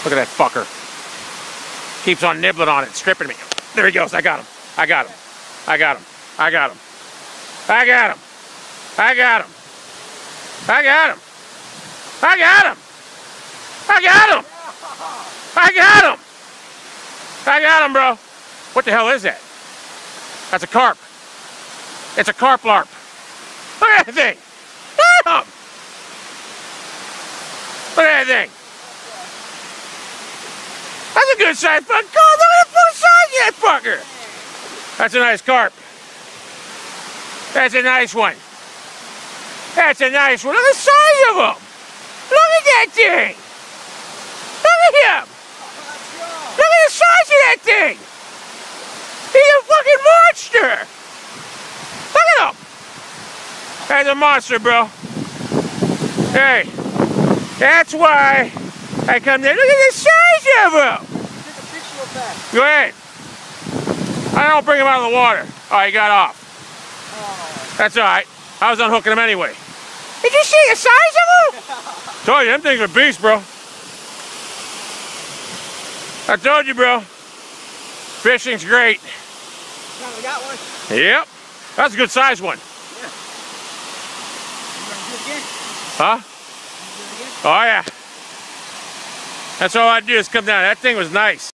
Look at that fucker. Keeps on nibbling on it, stripping me. There he goes. I got him. I got him. I got him. I got him. I got him. I got him. I got him. I got him. I got him. I got him. I got him, bro. What the hell is that? That's a carp. It's a carp larp. Look at that thing. Damn. Look at that thing. That's a good size fucking carp. Look at the full size of that fucker. That's a nice carp. That's a nice one. That's a nice one. Look at the size of him. Look at that thing. Look at him. Look at the size of that thing. He's a fucking monster. Look at him. That's a monster, bro. Hey, that's why I come there. Look at the size of him. Take a picture of that. Go ahead. I don't bring him out of the water. Oh, he got off. Oh. That's all right. I was unhooking him anyway. Did you see the size of him? Told you, them things are beasts, bro. I told you, bro. Fishing's great. Finally got one. Yep. That's a good size one. Yeah. You gonna do it again? Huh? You gonna do it again? Oh, yeah. That's all I do is come down. That thing was nice.